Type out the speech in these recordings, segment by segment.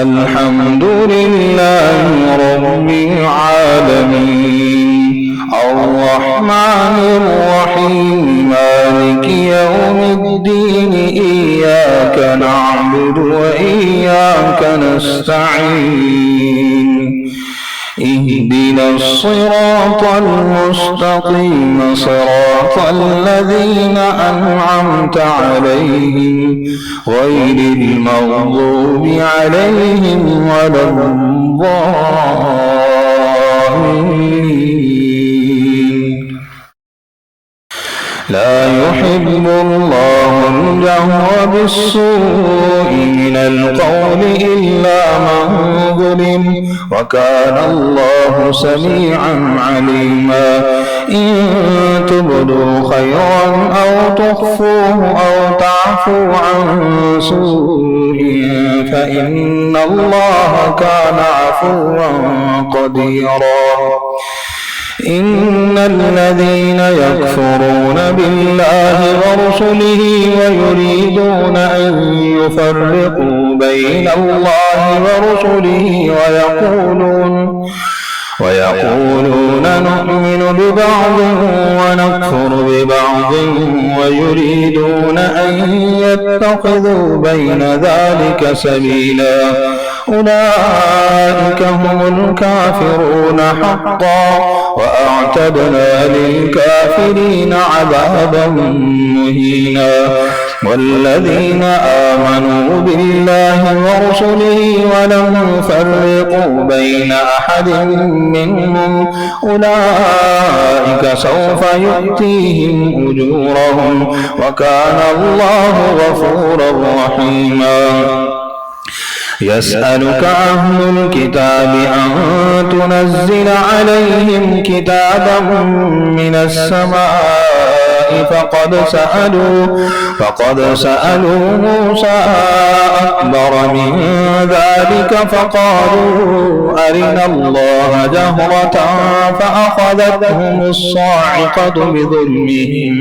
الحمد لله رب العالمين الرحمن الرحيم مالك يوم الدين إياك نعبد وإياك نستعين اهدنا الصراط المستقيم صراط الذين أنعمت عليهم غير المغضوب عليهم ولا الضالين. لا يحب الله الجهر بالسوء من القول إلا من ظلم وكان الله سميعا عليما. إن تبدوا خيرا أو تخفوه أو تعفوا عن سوء فإن الله كان عفوا قديرا. إن الذين يكفرون بالله ورسله ويريدون أن يفرقوا بين الله ورسله ويقولون نؤمن ببعض ونكفر ببعض ويريدون أن يتخذوا بين ذلك سبيلا أولئك هم الكافرون حقا وأعتدنا للكافرين عذابا مهينا. والذين آمنوا بالله ورسله ولم يفرقوا بين أحد منهم أولئك سوف يؤتيهم أجورهم وكان الله غفورا رحيما. يسألك أهل الكتاب أن تنزل عليهم كتابا من السماء فقد سألوا موسى أكبر من ذلك فقالوا أرنا الله جهرة فأخذتهم الصاعقة بظلمهم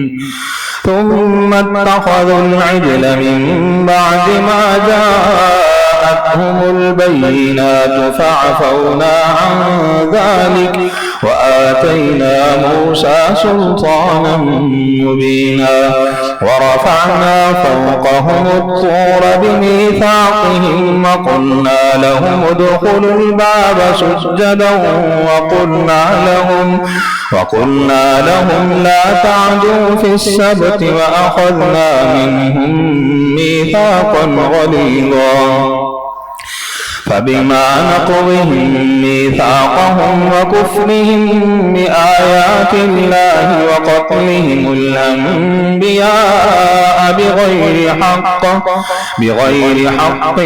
ثم اتخذوا العجل من بعد ما جاءتهم البينات فعفونا عن ذلك وآتينا موسى سلطانا مبينا. ورفعنا فوقهم الطور بميثاقهم وقلنا لهم ادخلوا الباب سجدا وقلنا لهم لا تعدوا في السبت وأخذنا منهم ميثاقا غليظا. فبما نقضهم ميثاقهم وكفرهم بآيات الله وقتلهم الأنبياء بغير حق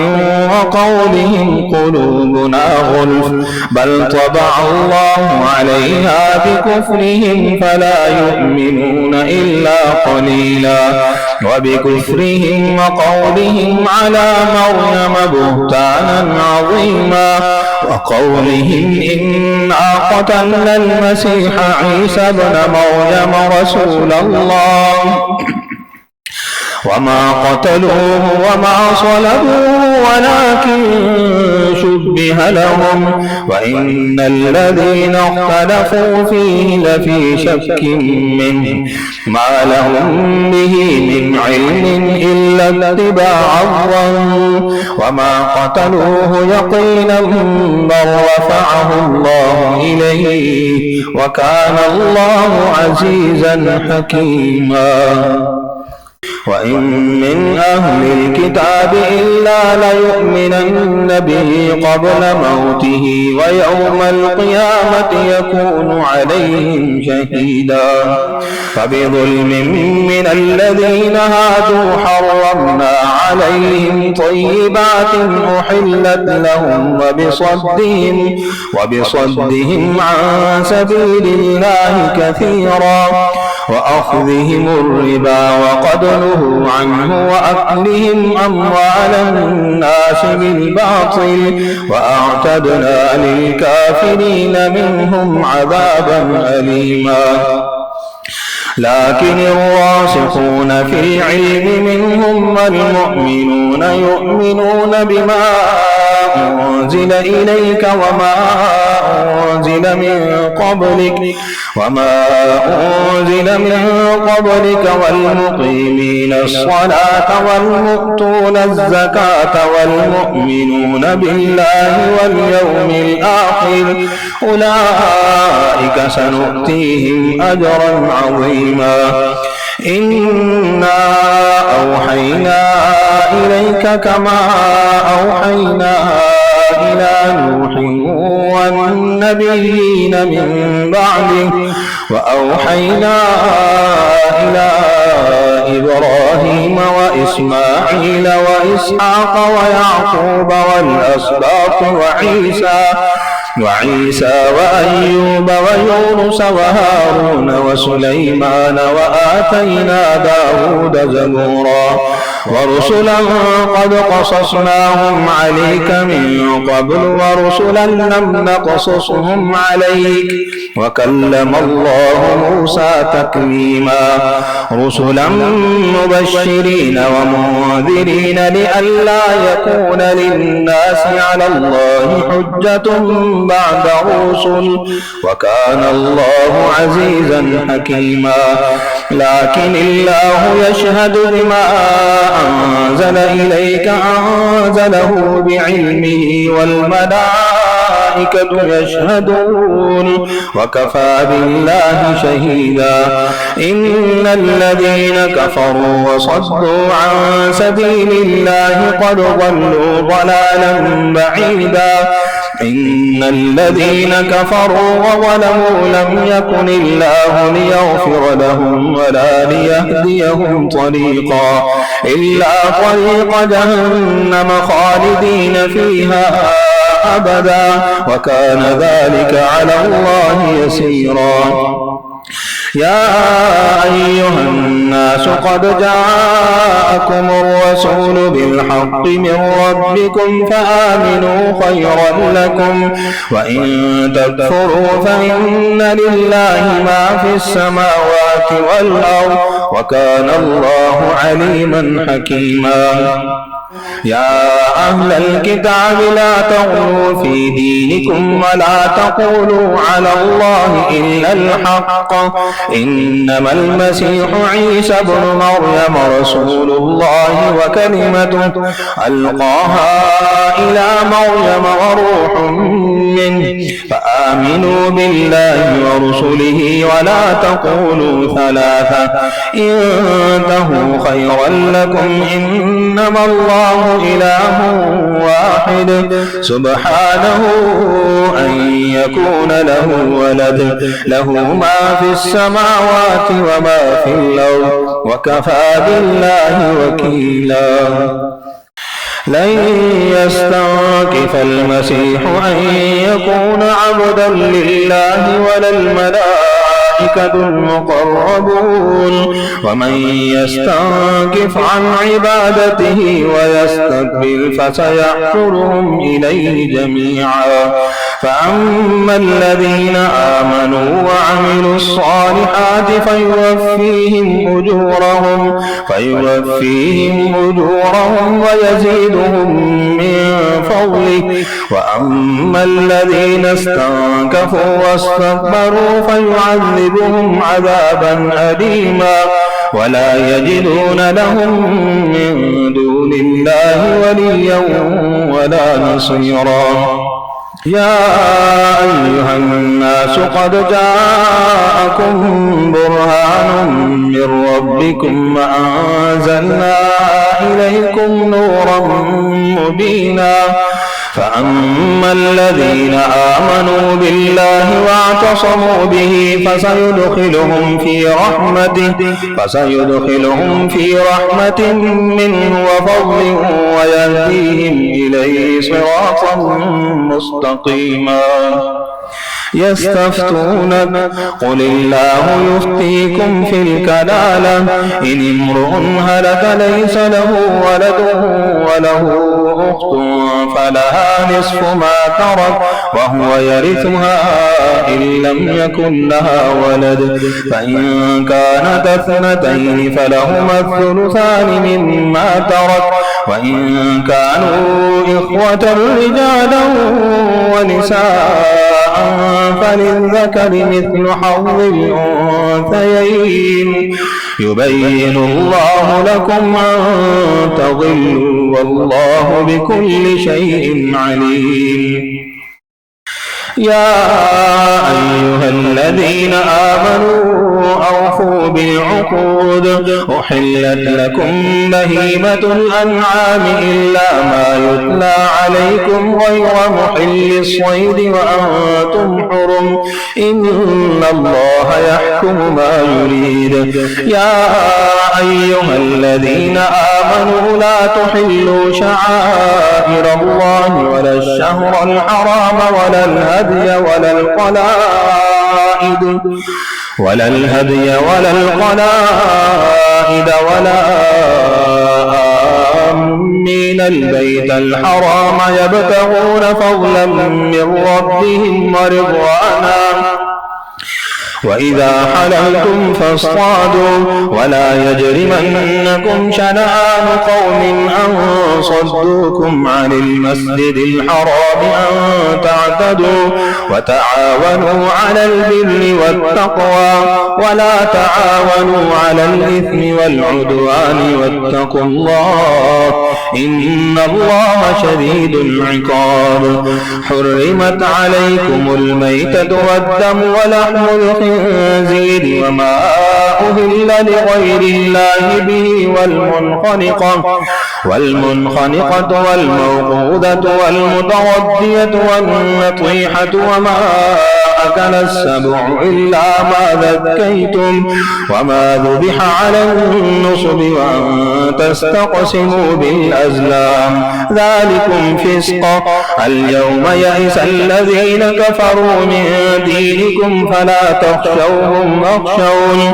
وقولهم قلوبنا غلف بل طبع الله عليها بكفرهم فلا يؤمنون إلا قليلا. وبكفرهم وقولهم على مريم بهتانا عظيما وقولهم إنا قتلنا المسيح عيسى ابن مريم رسول الله وما قتلوه وما صلبوه ولكن شبه لهم وإن الذين اختلفوا فيه لفي شك منه ما لهم به من علم إلا اتباع الظن وما قتلوه يقينا بل رفعه الله إليه وكان الله عزيزا حكيما. وإن من أهل الكتاب إلا ليؤمنن به قبل موته ويوم القيامة يكون عليهم شهيدا. فبظلم من الذين هادوا حرمنا عليهم طيبات أحلت لهم وبصدهم عن سبيل الله كثيرا وأخذهم الربا وقد نهوا عنه وأكلهم أموال الناس بالباطل وأعتدنا للكافرين منهم عذابا أليما. لكن الراسخون في العلم منهم والمؤمنون يؤمنون بما أنزل إليك وما أنزل من قبلك والمقيمين الصلاة والمؤتون الزكاة والمؤمنون بالله واليوم الآخر أولئك سنؤتيهم أجرا عظيما. إنا أوحينا إليك كما أوحينا إلى نوح والنبيين من بعده وأوحينا إلى إبراهيم وإسماعيل وإسحاق ويعقوب والأسباط وعيسى وأيوب ويونس وهارون وسليمان وآتينا داود زبورا ورسلا قد قصصناهم عليك من قبل ورسلا لم نقصصهم عليك وكلم الله موسى تكليما. رسلا مبشرين ومنذرين لئلا يكون للناس على الله حجة بعد الرسل وكان الله عزيزا حكيما. لكن الله يشهد بما أنزل إليك أنزله بعلمه والملائكة يشهدون وكفى بالله شهيدا. إن الذين كفروا وصدوا عن سبيل الله قد ضلوا ضلالا بعيدا. إن الذين كفروا وظلموا لم يكن الله ليغفر لهم ولا ليهديهم طريقا إلا طريق جهنم خالدين فيها أبدا وكان ذلك على الله يسيرا. يا أيها الناس قد جاءكم الرسول بالحق من ربكم فآمنوا خيرا لكم وإن تكفروا فإن لله ما في السماوات والأرض وكان الله عليما حكيما. يا أهل الكتاب لا تغلوا في دينكم ولا تقولوا على الله إلا الحق إنما المسيح عيسى ابن مريم رسول الله وكلمته ألقاها إلى مريم وروح منه فآمنوا بالله ورسله ولا تقولوا ثلاثة انتهوا خيرا لكم إنما الله إله واحد سبحانه أن يكون له ولد له ما في السماوات وما في الأرض وكفى بالله وكيلا. لن يستنكف المسيح أن يكون عبدا لله ولا الملائكة المقربون ومن يستنكف عن عبادته ويستكبر فسيحشرهم إليه جميعا. فأما الذين آمنوا وعملوا الصالحات فيوفيهم أجورهم ويزيدهم من فضله. وأما الذين استنكفوا واستكبروا فيعذبهم عذابا أليما ولا يجدون لهم من دون الله وليا ولا نصيرا. يا أيها الناس قد جاءكم برهان من ربكم وأنزلنا إليكم نورا مبينا. فأما الذين آمنوا بالله واعتصموا به فسيدخلهم في رحمة منه وفضل ويهديهم إليه صراطا مستقيما. يستفتونك قل الله يفتيكم في الكلالة إن امرؤ هلك ليس له ولد وله أخت فلها نصف ما ترك وهو يرثها إن لم يكن لها ولد، فإن كانت اثنتين فلهما الثلثان مما ترك، وإن كانوا إخوة رجالا ونساء فللذكر مثل حظ الأنثيين، يبين الله لكم أن تضلوا والله بكل شيء عليم. يا أيها الذين آمنوا أوفوا بالعقود، أحلت لكم بهيمة الأنعام إلا ما يتلى عليكم غير محل الصيد وأنتم حرم، إن الله يحكم ما يريد. يا أيها الذين آمنوا لا تحلوا شعائر الله ولا الشهر الحرام ولا الهدي ولا القلائد ولا آمين البيت الحرام يبتغون فضلا من ربهم ورضوانا، وإذا حللتم فاصطادوا ولا يجرمنكم شنآن قوم أن صدوكم عن المسجد الحرام أن تعتدوا، وتعاونوا على البر والتقوى ولا تعاونوا على الإثم والعدوان، واتقوا الله إن الله شديد العقاب. حرمت عليكم الميتة والدم ولحم الخنزير وما أهل لغير الله به والمنخنقة والموقوذة والمتردية والنطيحة وما أكل السبع إلا ما ذكيتم وما ذبح على النصب وأن تستقسموا بالأزلام، ذلكم فسق. اليوم يئس الذين كفروا من دينكم فلا تخشوهم واخشون،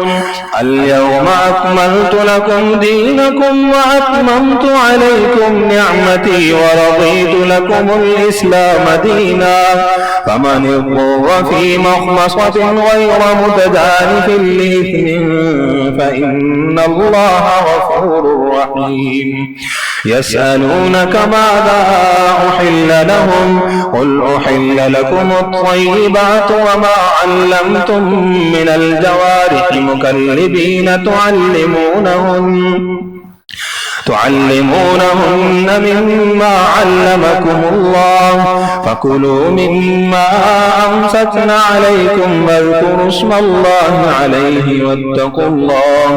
اليوم أكملت لكم دينكم وأتممت عليكم نعمتي ورضيت لكم الإسلام دينا، فمن اضطر في مخمصة غير متجانف لإثم فإن الله غفور رحيم. يسألونك ماذا أحل لهم، قل أحل لكم الطيبات وما علمتم من الجوارح مكلبين تعلمونهن مما علمكم الله، فكلوا مما أمسكنا عليكم واذكروا اسم الله عليه واتقوا الله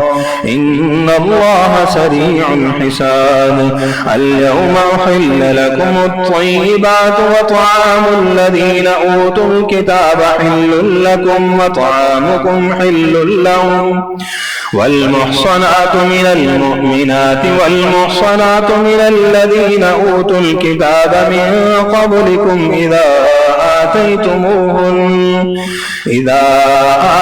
إن الله سريع الحساب. اليوم أحل لكم الطيبات وطعام الذين أوتوا الكتاب حل لكم وطعامكم حل لهم، والمحصنات من المؤمنات والمحصنات من الذين أوتوا الكتاب من قبلكم إذا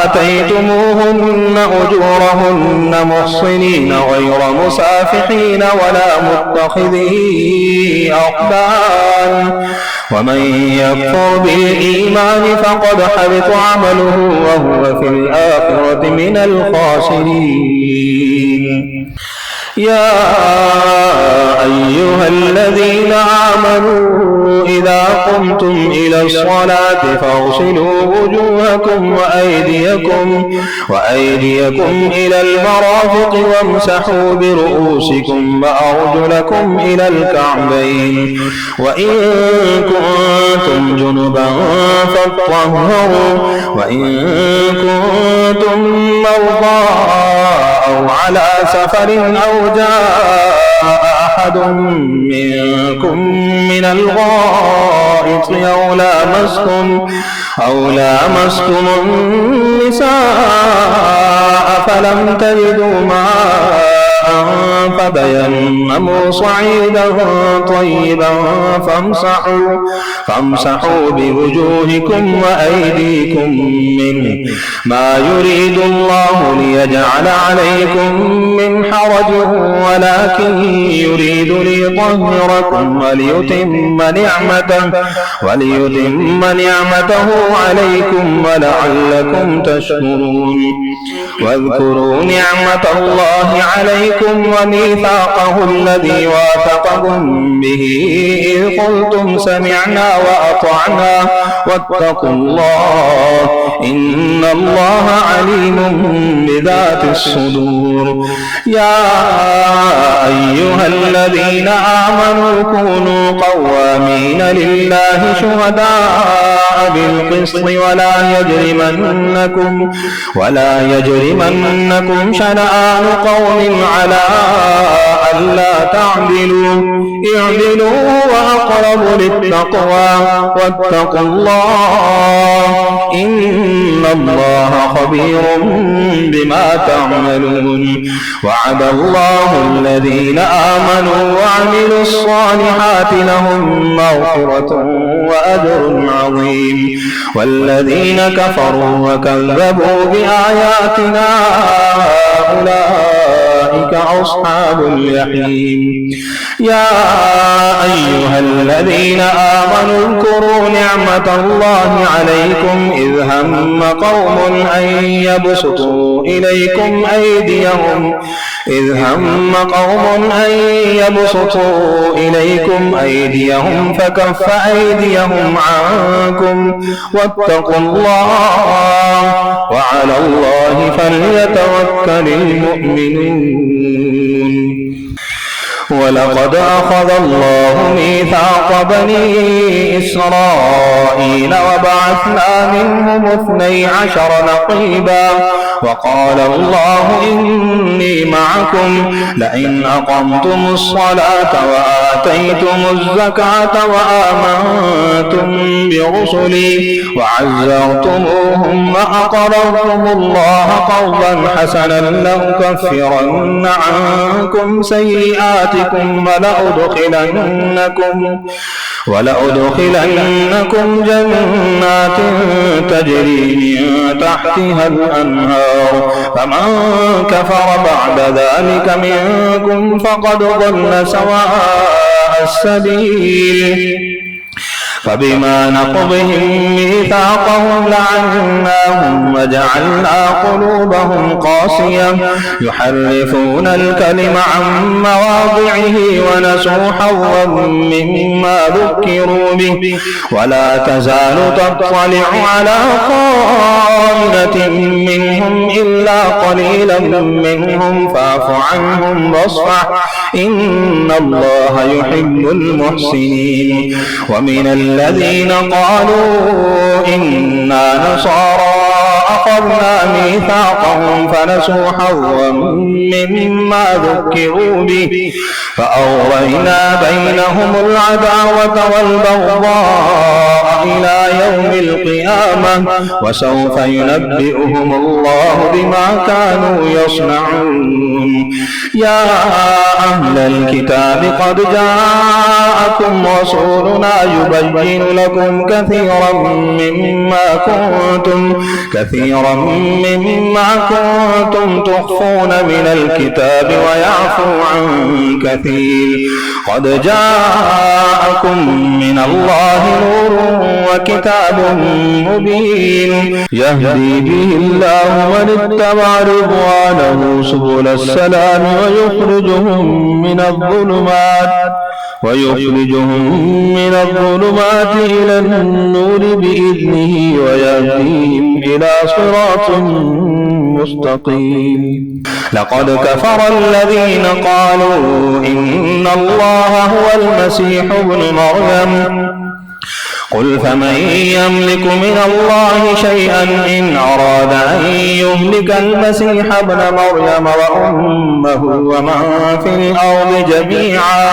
آتيتموهن أجورهن محصنين غير مسافحين ولا متخذي أخدان، ومن يكفر بالإيمان فقد حبط عمله وهو في الآخرة من الخاسرين. يا أيها الذين آمنوا إذا قمتم إلى الصلاة فاغسلوا وجوهكم وأيديكم إلى المرافق وامسحوا برؤوسكم وأرجلكم إلى الكعبين، وإن كنتم جنبا فاطهروا، وإن كنتم مرضى أو على سفر أو جاء أحد منكم من الغائط أو لامستم النساء فلم تجدوا ماء فتيمموا صعيدا طيبا فامسحوا بوجوهكم وأيديكم منه، ما يريد الله ليجعل عليكم من حرج ولكن يريد ليطهركم وليتم نعمته عليكم ولعلكم تشكرون. واذكروا نعمة الله عليكم وميثاقه الذي واثقكم به إذ قلتم سمعنا وأطعنا واتقوا الله إن الله عليم بذات الصدور. يا أيها الذين آمنوا كونوا قوامين لله شهداء بالقسط ولا يجرمنكم شنآن قوم على ألا تعدلوا اعدلوا وأقرب للتقوى واتقوا الله إن الله خبير بما تعملون. وعد الله الذين آمنوا وعملوا الصالحات لهم مغفرة وأجر عظيم، والذين كفروا وكذبوا بآياتنا أولئك أصحاب الجحيم. يا أيها الذين آمنوا اذكروا نعمة الله عليكم إذ هم قوم أن يبسطوا إليكم أيديهم فكف أيديهم عنكم واتقوا الله وعلى الله فليتوكل المؤمنون. ولقد أخذ الله ميثاق بني إسرائيل وبعثنا منهم 12 نقيبا وقال الله إني معكم لئن أقمتم الصلاة وآتيتم الزكاة وآمنتم برسلي وعزرتموهم وأقرضتم الله قرضا حسنا لأكفرن عنكم سيئاتكم ولأدخلنكم جنات تجري من تحتها الأنهار فمن كفر بعد ذلك منكم فقد ضل سواء السبيل. فبما نقضهم ميثاقهم لعناهم وجعلنا قلوبهم قاسية يحرفون الكلم عن مواضعه ونسوا حظا مما ذكروا به ولا تزال تطلع على خائنة منهم إلا قليلا منهم فاعف عنهم واصفح إن الله يحب المحسنين. ومن الذين قالوا إنا نصارى أخذنا ميثاقهم فنسوا حظا مما ذكروا به فأغرينا بينهم العداوة والبغضاء إلى يوم القيامة وسوف ينبئهم الله بما كانوا يصنعون. يا أهل الكتاب قد جاءكم رسولنا يبين لكم كثيرا مما كنتم تخفون من الكتاب ويعفو عن كثير. قد جاءكم من الله نور وكتاب مبين يهدي به الله من اتبع رضوانه سبل السلام ويخرجهم من الظلمات إلى النور بإذنه ويهديهم إلى صراط مستقيم. لقد كفر الذين قالوا إن الله هو المسيح ابن مريم قل فمن يملك من الله شيئا إن أراد أن يهلك المسيح ابن مريم وأمه ومن في الأرض جميعا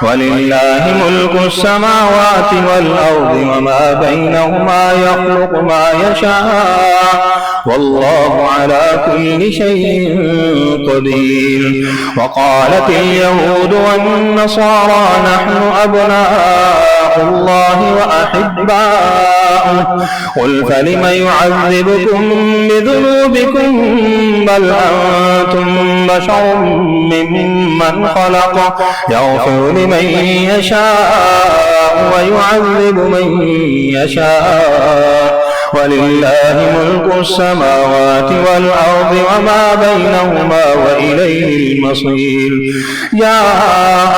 ولله ملك السماوات والأرض وما بينهما يخلق ما يشاء والله على كل شيء قدير. وقالت اليهود والنصارى نحن أبناء الله وأحباؤه قل فلم يعذبكم بذنوبكم بل أنتم بشر ممن خلق يغفر لمن يشاء ويعذب من يشاء ولله ملك السماوات والأرض وما بينهما وإليه المصير. يا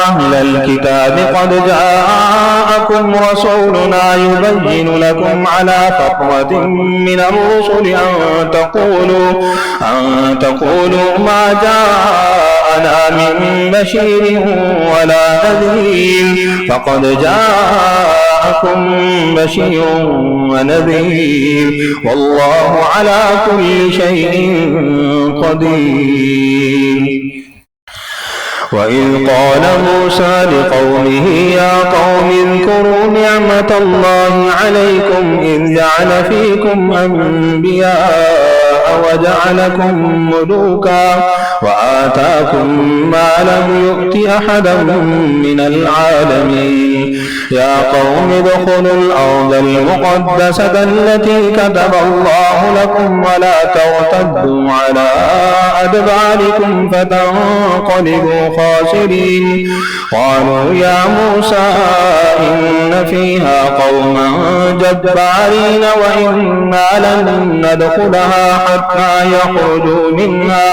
أهل الكتاب قد جاءكم رسولنا يبين لكم على فترة من الرسل أن تقولوا ما جاءنا من بشير ولا نذير فقد جاءكم بشير ونذير والله على كل شيء قدير. وإذ قال موسى لقومه يا قوم اذكروا نعمة الله عليكم إذ جعل فيكم أنبياء وجعلكم ملوكا وآتاكم ما لم يؤت أحدا من العالمين. يا قوم ادخلوا الأرض المقدسة التي كتب الله لكم ولا ترتدوا على أدباركم فتنقلبوا خاسرين. قالوا يا موسى إن فيها قوما جبارين وإنا لن ندخلها حتى يخرجوا منها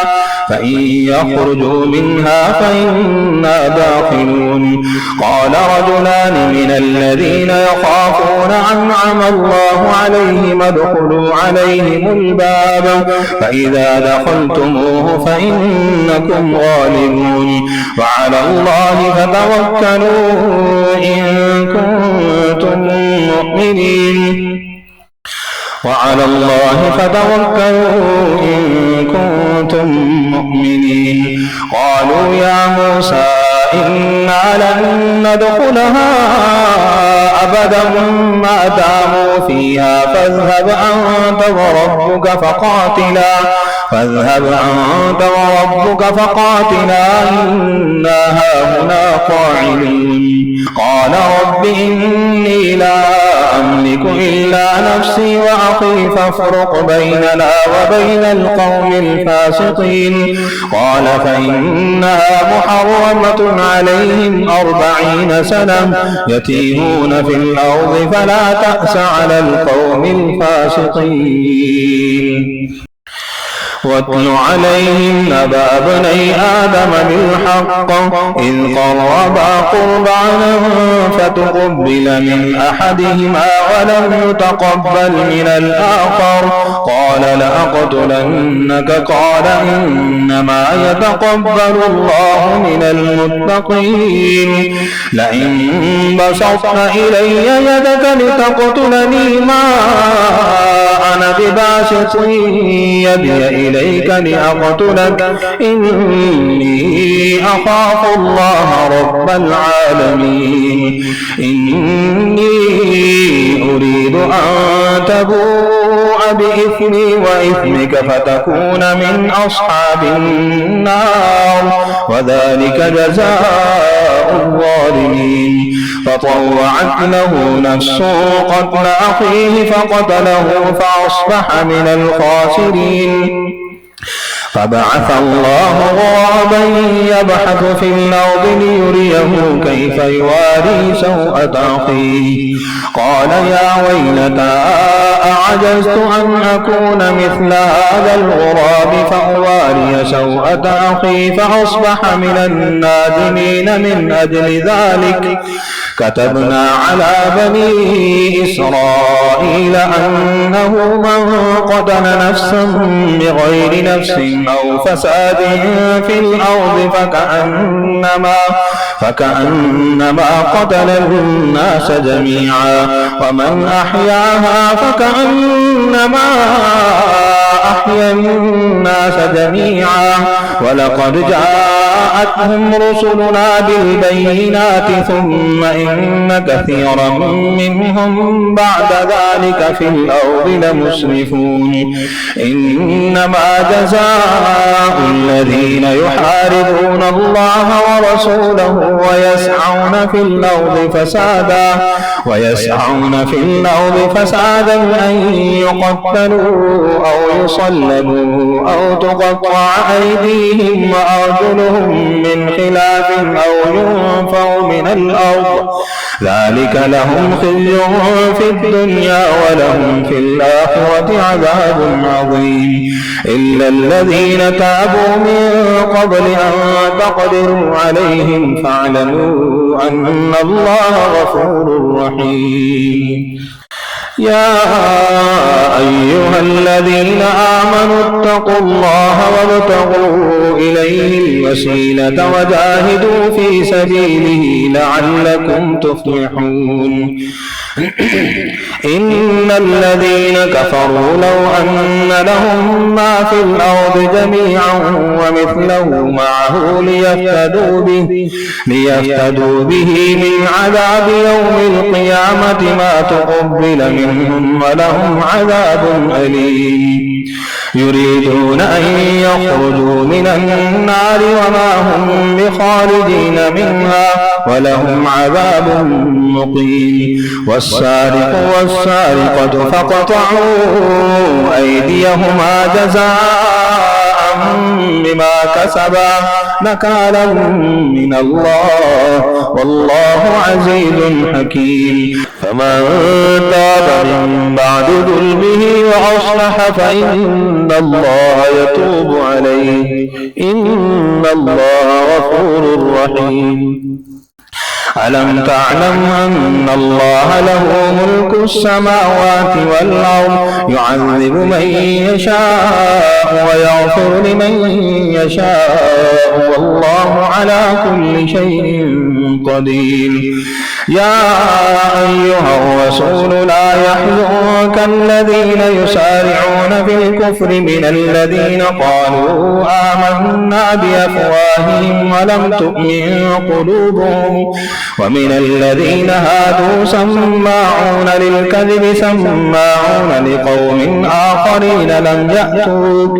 فإن يخرجوا منها فإنا داخلون. قال رجلان من الذين يخافون أنعم الله عليهم ادخلوا عليهم الباب فإذا دخلتموه فإنكم غالبون وعلى الله فتوكلوا إن كنتم مؤمنين. وعلى الله فتوكلوا إن كنتم مؤمنين. قالوا يا موسى إنا لن ندخلها أبدا ما داموا فيها فاذهب أنت وربك فقاتلا إنا هاهنا قاعدون. قال رب إني لا أملك إلا نفسي وأخي فافرق بيننا وبين القوم الفاسقين. قال فإنها محرمة عليهم 40 سنة يتيهون في الأرض فلا تأس على القوم الفاسقين. واتل عليهم نبأ ابني آدم بالحق إذ قربا قربانا فتقبل من أحدهما ولم يتقبل من الآخر قال لأقتلنك قال إنما يتقبل الله من المتقين. لئن بسطت إلي يدك لتقتلني ما أنا بباسط يدي إليك لأقتلك إني أخاف الله رب العالمين. إني أريد أن تبوء بإثمي وإثمك فتكون من أصحاب النار وذلك جزاء الظالمين. فطوعت له نفسه قتل أخيه فقتله فأصبح من الخاسرين. فبعث الله غرابا يبحث في الأرض ليريه كيف يواري سوءة أخيه قال يا ويلتى أعجزت أن أكون مثل هذا الغراب فأواري سوءة أخي فأصبح من النادمين. من أجل ذلك كتبنا على بني إسرائيل أنه من قتل نفسا بغير نفس أو فساد في الأرض فكأنما قتل الناس جميعا، ومن أحياها فكأنما أحيا الناس جميعا. ولقد جاءتهم رسلنا بالبينات ثم إن كثيرا منهم بعد ذلك في الأرض لمسرفون. إنما جزاء الذين يحاربون الله ورسوله ويسعون في الأرض فسادا أن يقتلوا أو يصلبوا أو تقطع أيديهم وأرجلهم من خلاف أو ينفوا من الأرض، ذلك لهم خزي في الدنيا ولهم في الآخرة عذاب عظيم. إلا الذين تابوا من قبل أن تقدروا عليهم فاعلموا أن الله غفور رحيم. يا أيها الذين آمنوا اتقوا الله وابتغوا إليه الوسيلة وجاهدوا في سبيله لعلكم تفلحون. إن الذين كفروا لو أن لهم ما في الأرض جميعا ومثله معه ليفتدوا به من عذاب يوم القيامة ما تقبل منهم ولهم عذاب أليم. يريدون أن يخرجوا من النار وما هم بخارجين منها ولهم عذاب مقيم. والسارق والسارقة فاقطعوا أيديهما جزاء بما كسبا نكالا من الله والله عزيز حكيم. فمن تاب من بعد ظلمه وأصلح فإن الله يتوب عليه إن الله غفور رحيم. ألم تعلم أن الله له ملك السماوات والأرض يعذب من يشاء ويغفر لمن يشاء والله على كل شيء قدير. يا أيها الرسول لا يحزنك الذين يسارعون في الكفر من الذين قالوا آمنا بأفواههم ولم تؤمن قلوبهم ومن الذين هادوا سماعون للكذب سماعون لقوم آخرين لم يأتوك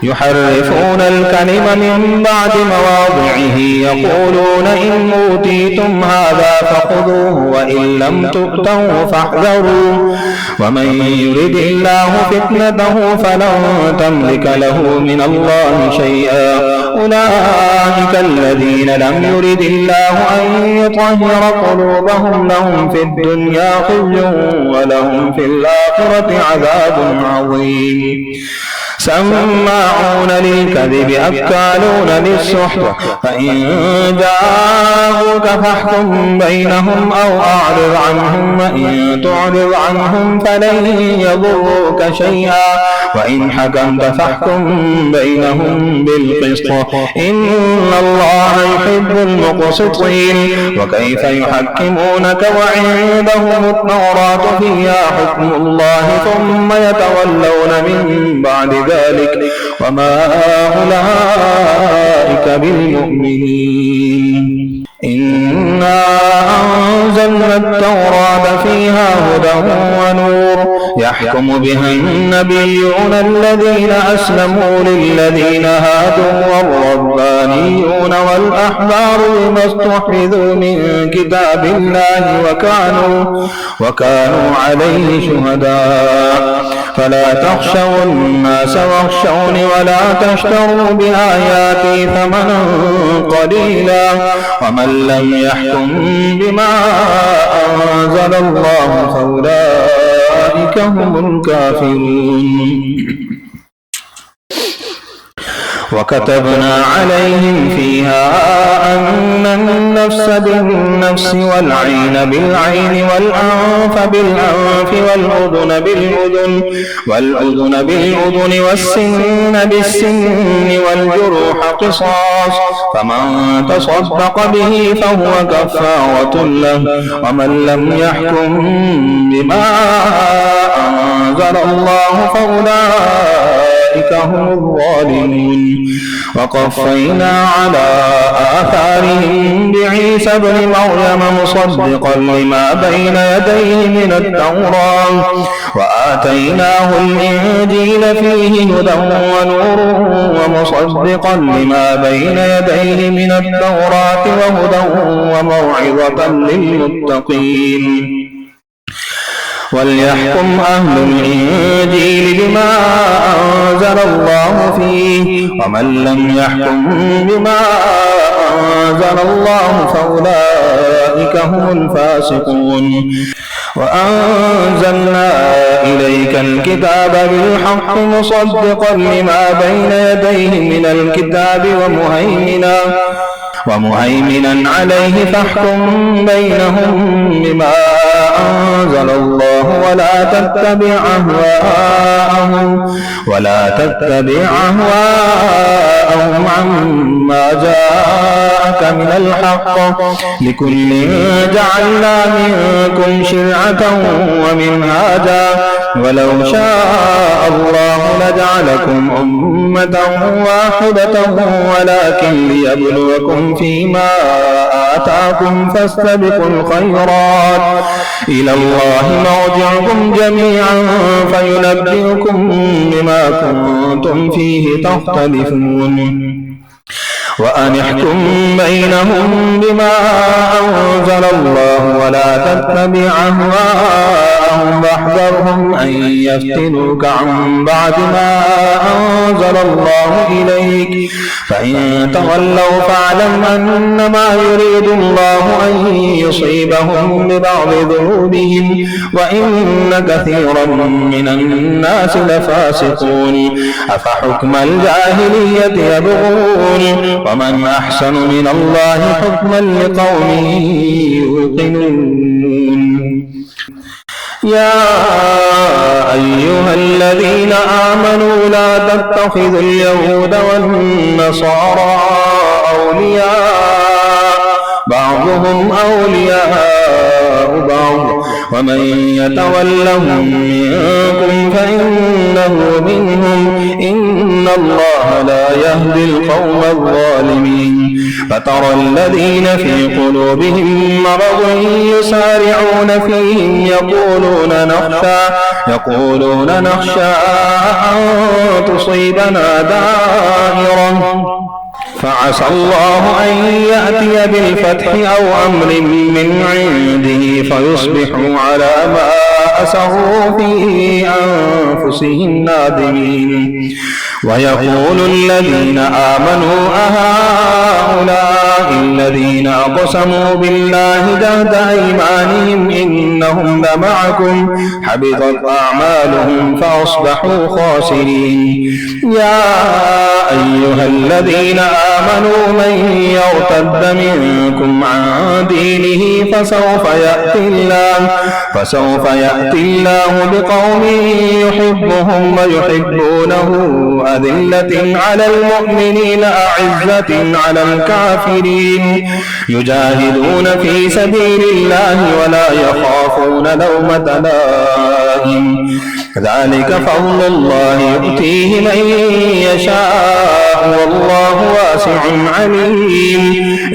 يحرفون الكلم من بعد مواضعه يقولون إن أوتيتم هذا فخذوه وإن لم تؤتوه فاحذروا ومن يرد الله فتنته فلن تملك له من الله شيئا أولئك الذين لم يرد الله أن يطهر قلوبهم لهم في الدنيا خزي ولهم في الآخرة عذاب عظيم. سماعون للكذب أكالون للسحت فإن جاءوك فاحكم بينهم أو أعرض عنهم وإن تعرض عنهم فلن يضروك شيئا وإن حكمت فاحكم بينهم بالقسط إن الله يحب المقسطين. وكيف يحكمونك وعندهم التوراة فيها حكم الله ثم يتولون من بعد ذلك وما أولئك بالمؤمنين. إنا أنزلنا التوراة فيها هدى ونور يحكم بها النبيون الذين أسلموا للذين هادوا والربانيون والأحبار بما استحفظوا من كتاب الله وكانوا عليه شهداء. فلا تخشوا الناس واخشوني ولا تشتروا بآياتي ثمنا قليلا ومن لم يحكم بما أنزل الله فأولئك هم الكافرون. وكتبنا عليهم فيها أن النفس بالنفس والعين بالعين والأنف بالأنف والأذن بالأذن والسن بالسن والجروح قصاص، فمن تصدق به فهو كفارة له، ومن لم يحكم بما أنزل الله فأولئك هم الظالمون. وقفينا على آثارهم بعيسى ابن مريم مصدقا لما بين يديه من التوراة، وآتيناه الإنجيل فيه هدى ونور ومصدقا لما بين يديه من التوراة وهدى وموعظة للمتقين. وليحكم أهل الإنجيل بما أنزل الله فيه، ومن لم يحكم بما أنزل الله فأولئك هم الفاسقون. وأنزلنا إليك الكتاب بالحق مصدقا لما بين يديه من الكتاب ومهيمنا عليه، فاحكم بينهم بما أنزل الله ولا تتبع أهواءهم عما جاءك من الحق، لكل جعلنا منكم شرعة ومنهاجا، ولو شاء الله لجعلكم أمة واحدة ولكن ليبلوكم فيما آتاكم فاستبقوا الخيرات، إلى الله مرجعكم جميعا فينبئكم بما كنتم فيه تختلفون. وأن احكم بينهم بما أنزل الله ولا تتبع أهواءهم واحذرهم أن يفتنوك عن بعد ما أنزل الله إليك، فإن تولوا فاعلم أنما يريد الله أن يصيبهم ببعض ذنوبهم وإن كثيرا من الناس لفاسقون. أفحكم الجاهلية يبغون ومن أحسن من الله حكما لقوم يوقنون. يا أيها الذين آمنوا لا تتخذوا اليهود والنصارى أولياء بعضهم أولياء بعض، ومن يتولهم منكم فإنه منهم، إن الله لا يهدي القوم الظالمين. فترى الذين في قلوبهم مرض يسارعون فيهم يقولون نخشى أن تصيبنا دائرة، فعسى الله أن يأتي بالفتح أو أمر من عنده فيصبحوا على ما أسروا في أنفسهم نادمين. ويقول الذين آمنوا أهؤلاء الذين أقسموا بالله جهد أيمانهم إنهم لمعكم حبطت أعمالهم فأصبحوا خاسرين. يا أيها الذين آمنوا من يرتد منكم عن دينه فسوف يأتي الله بقوم يحبهم ويحبونه أذلة على المؤمنين أعزة على الكافرين يجاهدون في سبيل الله ولا يخافون لومة لائم، ذلك فضل الله يؤتيه من يشاء والله واسع عليم.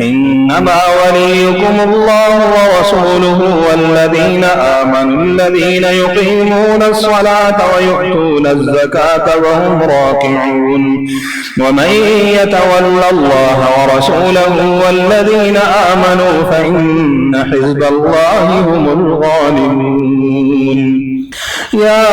إنما وليكم الله ورسوله والذين آمنوا الذين يقيمون الصلاة ويؤتون الزكاة وهم راكعون. ومن يتول الله ورسوله والذين آمنوا فإن حزب الله هم الغالبون. يا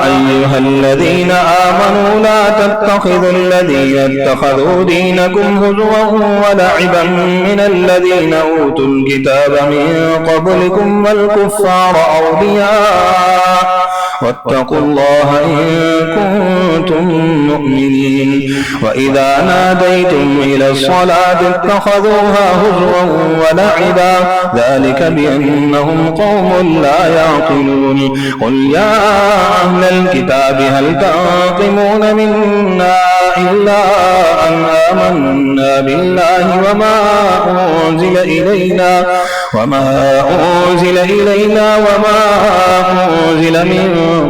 أيها الذين آمنوا لا تتخذوا الذين اتخذوا دينكم هزوا ولعبا من الذين أوتوا الكتاب من قبلكم والكفار أولياء واتقوا الله إن كنتم مؤمنين. وإذا ناديتم إلى الصلاة اتخذوها هزوا ولعبا ذلك بأنهم قوم لا يعقلون. قل يا أهل الكتاب هل تنقمون منا إلا أن آمنا بالله وما أنزل إلينا وما أنزل من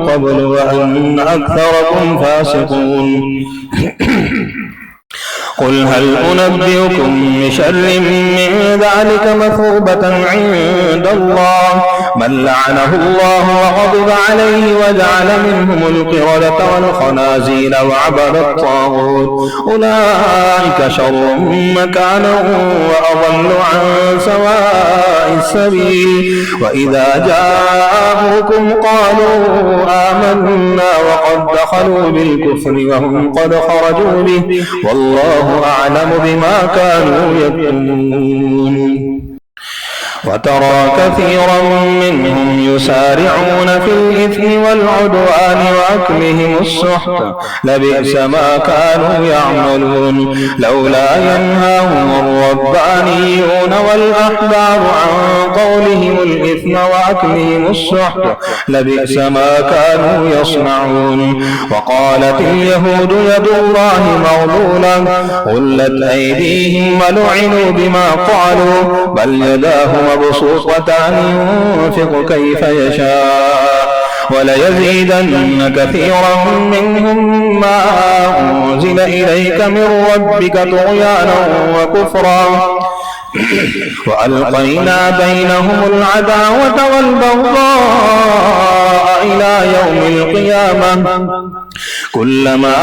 قبل وأن أكثركم فاسقون. قل هل أنبئكم بشر من ذلك مثوبة عند الله من لعنه الله وغضب عليه وجعل منهم القردة والخنازير وعبد الطاغوت أولئك شر مكانا وأضل عن سواء السبيل. وإذا جاءوكم قالوا آمنا وقد دخلوا بالكفر وهم قد خرجوا به والله أعلم بما كانوا يكتمون. وترى كثيرا منهم يسارعون في الإثم والعدوان وأكلهم السحت لبئس ما كانوا يعملون. لولا ينهاهم الربانيون والأحبار عن قولهم الإثم وأكلهم السحت لبئس ما كانوا يصنعون. وقالت اليهود يد الله مغلولة غلت أيديهم ولعنوا بما قالوا بل يداه مبسوطتان ينفق كيف يشاء وليزيدن كثيرا منهم ما أنزل إليك من ربك طغيانا وكفرا وألقينا بينهم العداوة والبغضاء إلى يوم القيامة كلما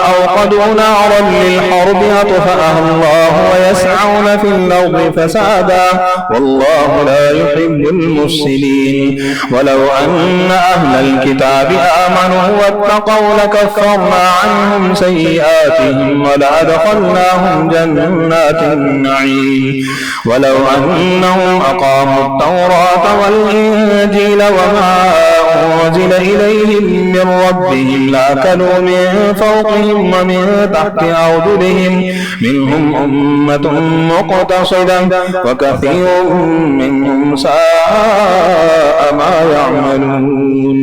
أوقدوا نارا للحرب أطفأها الله ويسعون في الأرض فسادا والله لا يحب المفسدين. ولو أن أهل الكتاب آمنوا واتقوا لكفرنا عنهم سيئاتهم ولأدخلناهم جنات النعيم. ولو أنهم أقاموا التوراة والإنجيل وما أنزل إليهم من ربهم لأكلوا من فوقهم ومن تحت أرجلهم منهم أمة مقتصدة وكثير منهم ساء ما يعملون.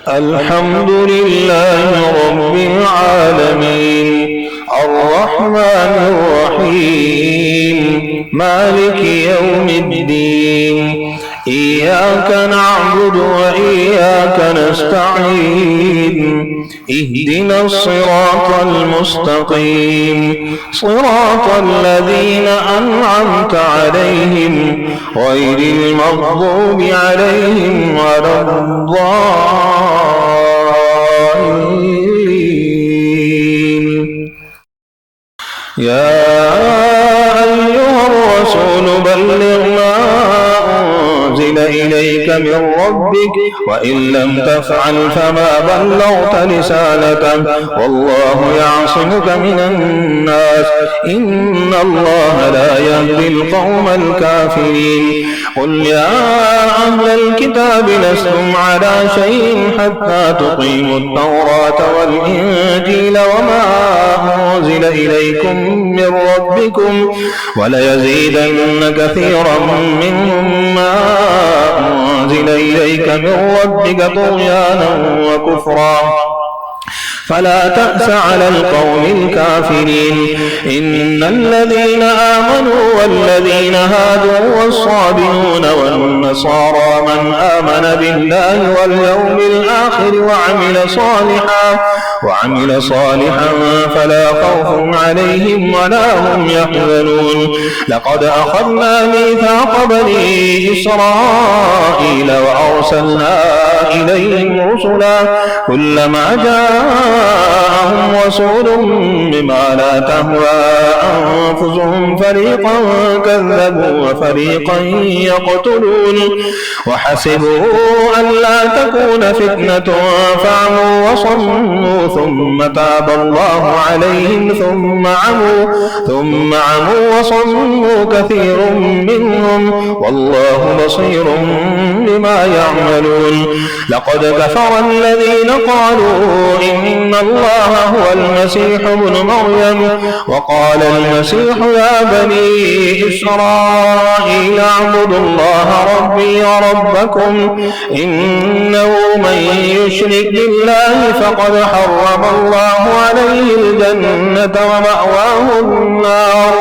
الحمد لله رب العالمين الرحمن الرحيم مالك يوم الدين إياك نعبد وإياك نستعين اهدنا الصراط المستقيم صراط الذين أنعمت عليهم غير المغضوب عليهم ولا الضالين. يا أيها الرسول بلغ ما أنزل إليك من ربك وإن لم تفعل فما بلغت رسالته والله يعصمك من الناس إن الله لا يهدي القوم الكافرين. قل يا أهل الكتاب لستم على شيء حتى تقيموا التوراة والإنجيل وما أنزل إليكم من ربكم وليزيدن كثيرا منهم ما أنزل إليك من ربك طغيانا وكفرا فلا تأس على القوم الكافرين. إن الذين آمنوا والذين هادوا والصابئون والنصارى من آمن بالله واليوم الآخر وعمل صالحا فلا خوف عليهم ولا هم يحزنون. لقد أخذنا ميثاق بني إسرائيل وأرسلنا إليهم رسلا كلما جاءهم ورسول بما لا تهوى أنفسهم فريقا كذبوا وفريقا يقتلون وحسبوا ألا تكون فتنة فعموا وصموا ثم تاب الله عليهم ثم عموا وصموا كثير منهم والله بصير بما يعملون. لقد كفر الذين قالوا إن الله هو المسيح ابن مريم وقال المسيح يا بني إسرائيل اعبدوا الله ربي وربكم إنه من يشرك بالله فقد حرم الله عليه الجنة ومأواه النار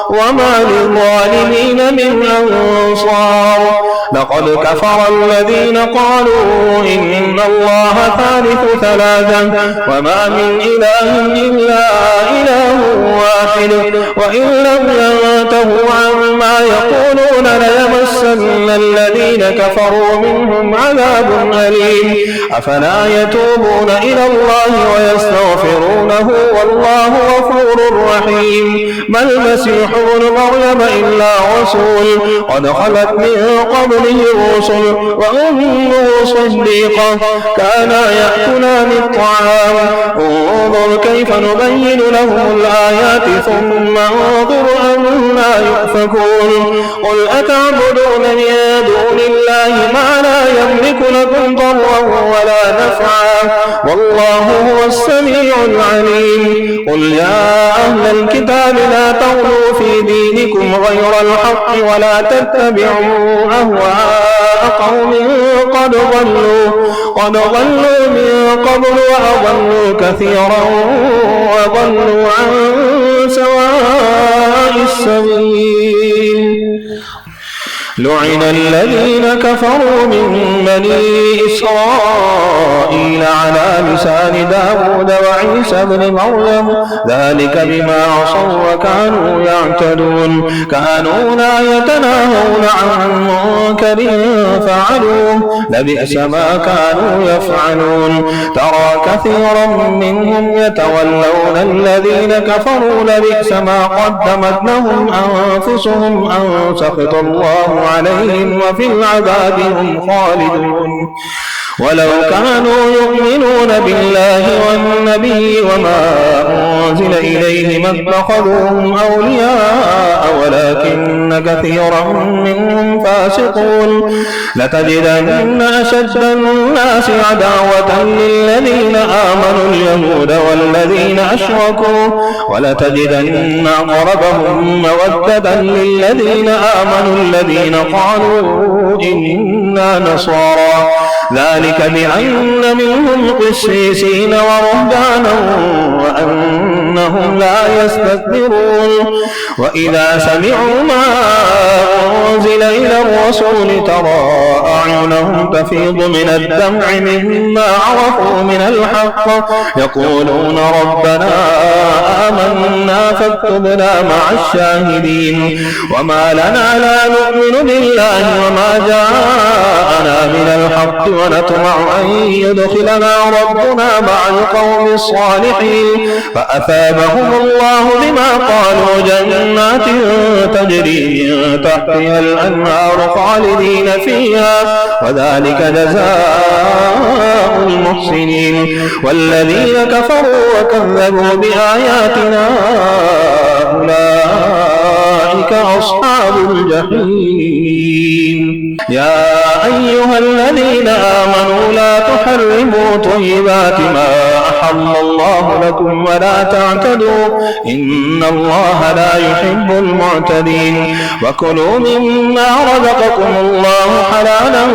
وما للظالمين من أنصار. لقد كفر الذين قالوا إن الله ثالث ثلاثة وما من إله إلا إله واحد وإن لم ينتهوا عما يقولون ليمسن الذين كفروا منهم عذاب أليم. أفلا يتوبون إلى الله ويستغفرونه والله غفور رحيم. ما المسيح ابن مريم إلا رسول قد خلت من قبله الرسل وأمه صديقة كانا يأكلان الطعام انظر كيف نبين لهم الآيات ثم انظر أنا يؤفكون. قل أتعبدون من دون الله ما لا يملك لكم ضرا ولا نفعا والله هو السميع العليم. قل يا أهل الكتاب لا تغلوا في دينكم غير الحق ولا تتبعوا أهواء قوم قد ضلوا من قبل وأضلوا كثيرا وضلوا عن سواء السبيل. لعن الذين كفروا من بني إسرائيل على لسان داود وعيسى بن مريم ذلك بما عصوا وكانوا يعتدون. كانوا لا يتناهون عن منكر فعلوه لبئس ما كانوا يفعلون. ترى كثيرا منهم يتولون الذين كفروا لبئس ما قدمت لهم أنفسهم أن سخط الله عليهم وفي العذاب هم خالدون. ولو كانوا يؤمنون بالله والنبي وما أنزل إليه ما اتخذوهم أولياء ولكن كثيرا منهم فاسقون. لتجدن أشد الناس عداوة للذين آمنوا اليهود والذين أشركوا ولتجدن أقربهم مودة للذين آمنوا الذين قالوا إنا نصارى ذلك بأن منهم قسيسين ورهبانا وأنهم لا يستكبرون. وإذا سمعوا ما أنزل إلى الرسول ترى أعينهم تفيض من الدمع مما عرفوا من الحق يقولون ربنا آمنا فاكتبنا مع الشاهدين. وما لنا لا نؤمن بالله وما جاءنا من الحق ونطمع أن يدخلنا ربنا مع القوم الصالحين فأثابهم الله بما قالوا جنات تجري من تحتها الأنهار خالدين فيها وذلك جزاء المحسنين. والذين كفروا وكذبوا بآياتنا أولئك أصحاب الجحيم. يا أيها الذين آمنوا لا تحرموا طيبات ما أحل الله لكم ولا تعتدوا إن الله لا يحب المعتدين. وكلوا مما رزقكم الله حلالا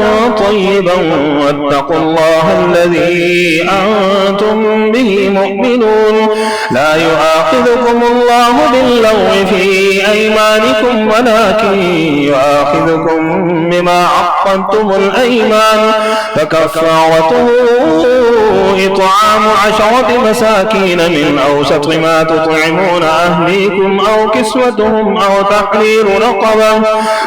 طيبا واتقوا الله الذي أنتم به مؤمنون. لا يؤاخذكم الله باللغو في أيمانكم ولكن يؤاخذكم بما عقدتم الأيمان فكفارته إطعام 10 مساكين من أوسط ما تطعمون أهليكم أو كسوتهم أو تحرير رقبة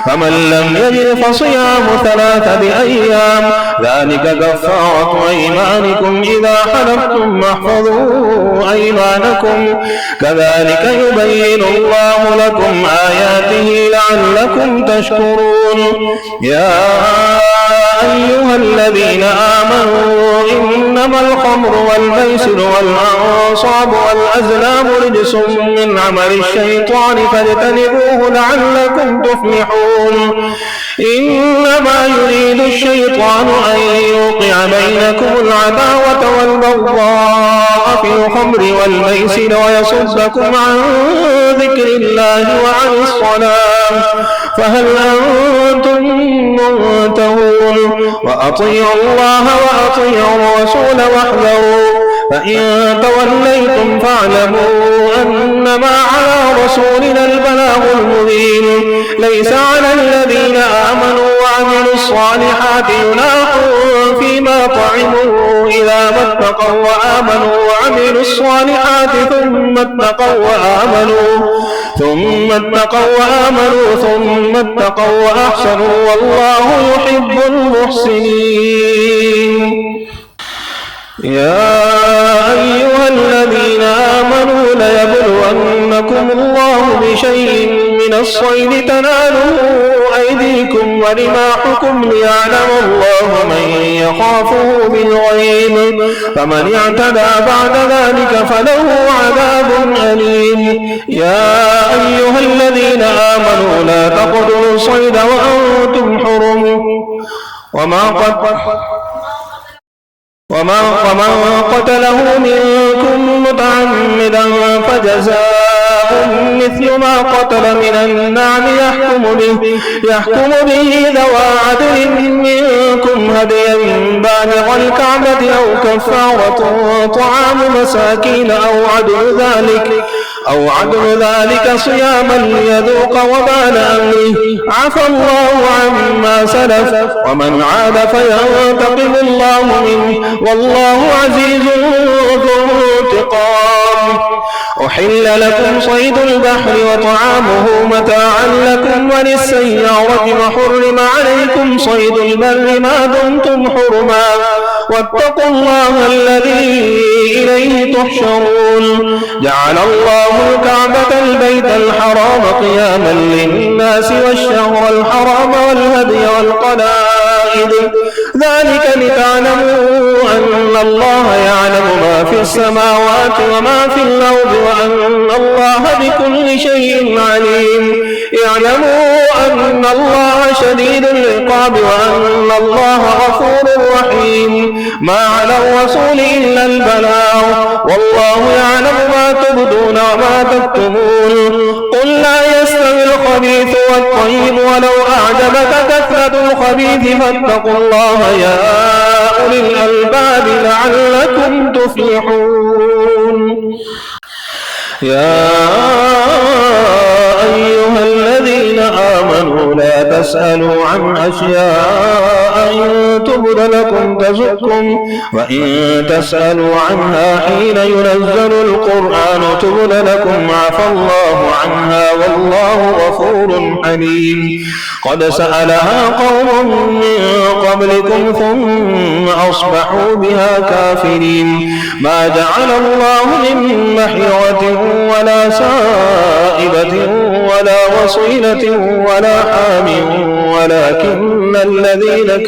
فمن لم يجد فصيام 3 أيام ذلك كفارة أيمانكم إذا حلفتم واحفظوا أيمانكم أيمانكم كذلك يبين الله لكم آياته لعلكم تشكرون يا أيها الذين آمنوا إنما الخمر والميسر والأنصاب والأزلام رجس من عمل الشيطان فاجتنبوه لعلكم تفلحون إنما يريد الشيطان أن يوقع بينكم العداوة والبغضاء في الخمر والميسر ويصدكم عن ذكر الله وعن الصلاة فهل أنتم منتهون وأطيعوا الله وأطيعوا الرسول واحذروا فإن توليتم فاعلموا أنما على رسولنا البلاغ المبين ليس على الذين آمنوا وعملوا الصالحات جناح فيما طعموا إذا ما اتقوا وآمنوا وعملوا الصالحات ثم اتقوا وأحسنوا والله يحب المحسنين يا أيها الذين آمنوا ليبلونكم الله بشيء من الصيد تناله أيديكم ورماحكم ليعلم الله من يخافه بالغيب فمن اعتدى بعد ذلك فله عذاب أليم يا أيها الذين آمنوا لا تقتلوا الصيد وأنتم حرم ومن قتله منكم متعمدا فجزاء مثل ما قتل من النعم يحكم به ذوى عدل منكم هديا بالغ الكعبة أو كفارة طعام مساكين أو عدل ذلك صياما ليذوق وبال أمره عفى الله عما سلف ومن عاد فينتقم الله منه والله عزيز ذو انتقام أحل لكم صيد البحر وطعامه متاعا لكم وللسيارة وحرم عليكم صيد البر ما دمتم حرما واتقوا الله الذي إليه تحشرون جعل الله الكعبة البيت الحرام قياما للناس والشهر الحرام والهدي والقلائد ذلك لتعلموا أن الله يعلم ما في السماوات وما في الأرض وأن الله بكل شيء عليم اعلموا أن الله شديد العقاب وأن الله غفور رحيم ما على الرسول إلا البلاغ والله يعلم ما تبدون وما تكتمون قل لا يستوي الخبيث والطيب ولو أعجبك كثرة الخبيث فاتقوا الله يا أولي الألباب لعلكم تفلحون يا أيها الذين آمنوا لا تسألوا عن أشياء إن تبد لكم تسؤكم وإن تسألوا عنها حين ينزل القرآن تبد لكم عفى الله عنها والله غفور حليم قد سألها قوم من قبلكم ثم أصبحوا بها كافرين ما جعل الله من محيرة ولا سائبة ولا وصيلة ولا حام ولكن الذين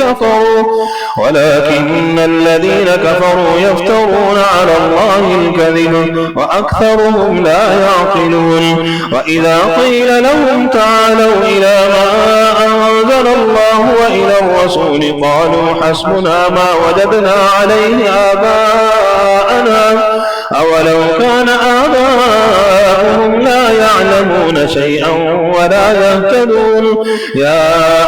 كفروا يفترون على الله الكذب وأكثرهم لا يعقلون وإذا قيل لهم تعالوا إلى ما أنزل الله وإلى الرسول قالوا حسبنا ما وجدنا عليه آباءنا أولو كان آباؤهم لا يعلمون شيئا ولا يهتدون يا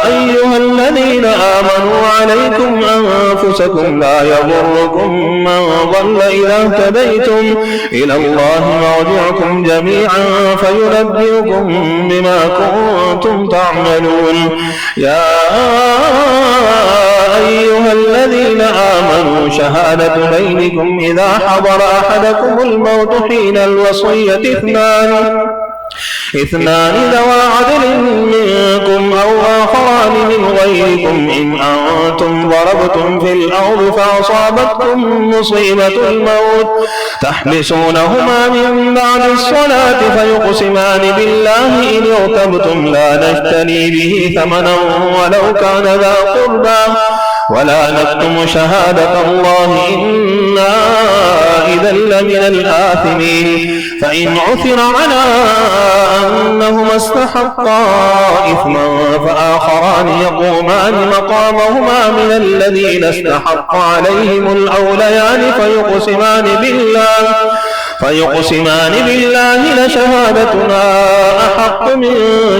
أيها الذين آمنوا عليكم أنفسكم لا يضركم من ضل إذا اهتديتم إلى الله مرجعكم جميعا فينبئكم بما كنتم تعملون يا أيها الذين آمنوا شهادة بينكم إذا حضر أحدكم الموت حين الوصية اثنان ذوى عدل منكم أو آخران من غيركم إن أنتم ضربتم في الأرض فأصابتكم مصيبة الموت تحبسونهما من بعد الصلاة فيقسمان بالله إن ارتبتم لا نشتري به ثمنا ولو كان ذا قربى ولا نكتم شهادة الله إنا إذا لمن الآثمين فإن عثر على أنهما استحقا إثما فآخران يقومان مقامهما من الذين استحق عليهم الأوليان فيقسمان بالله لشهادتنا أحق من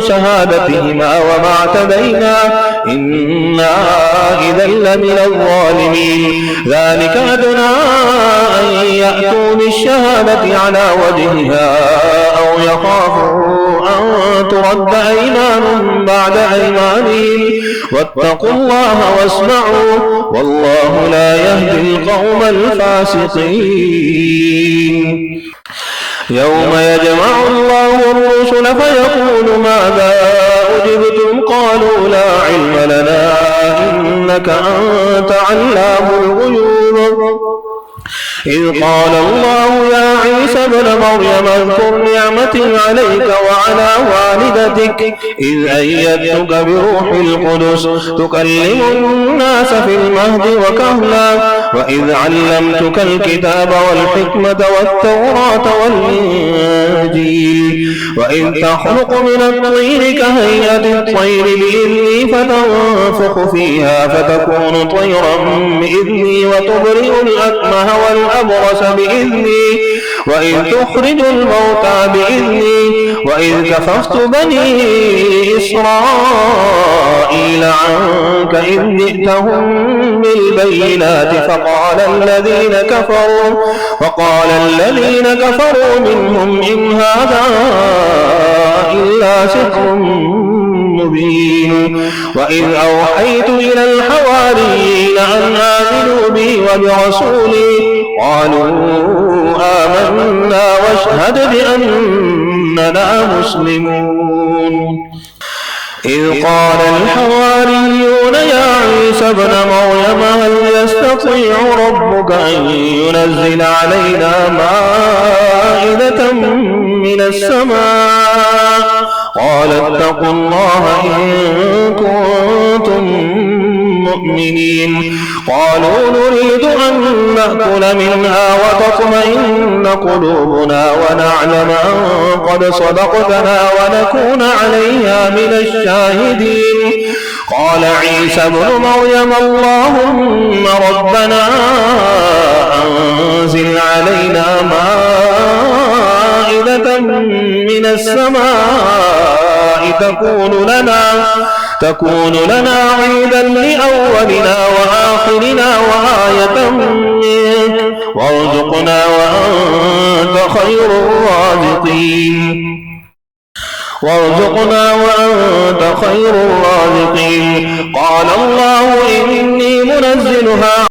شهادتهما وما اعتدينا إنا إذا لمن الظالمين ذلك أدنى أن يأتوا بالشهادة على وجهها أو يخافوا أن ترد أيمان بعد أيمانهم واتقوا الله واسمعوا والله لا يهدي القوم الفاسقين يوم يجمع الله الرسل فيقول ماذا أجبتم قالوا لا علم لنا إنك أنت علام الغيوب إذ قال الله يا عيسى ابن مريم اذكر نعمتي عليك وعلى والدتك إذ أيدتك بروح القدس تكلم الناس في المهد وكهلا وإذ علمتك الكتاب والحكمة والتوراة والإنجيل وإذ تخلق من الطين كهيئة الطير بإذني فتنفخ فيها فتكون طيرا بإذني وتبرئ الأكمه والأبرص بإذني وإذ تخرج الموتى بإذني وإذ كففت بني إسرائيل عنك إذ جئتهم بالبينات فقال الذين كفروا منهم إن هذا إلا سحر مبين وإذ أوحيت إلى الحواريين أن آمنوا بي وبرسولي قالوا آمنا واشهد بأننا مسلمون إذ قال الحواريون يا عيسى ابن مريم هل يستطيع ربك أن ينزل علينا مائدة من السماء قال اتقوا الله إن كنتم مؤمنين قالوا نريد أن نأكل منها وتطمئن قلوبنا ونعلم أن قد صدقتنا ونكون عليها من الشاهدين قال عيسى ابن مريم اللهم ربنا أنزل علينا مائدة من السماء تكون لنا عيدا لأولنا وآخرنا وآية منك وارزقنا وأنت خير الرازقين قال الله إني منزلها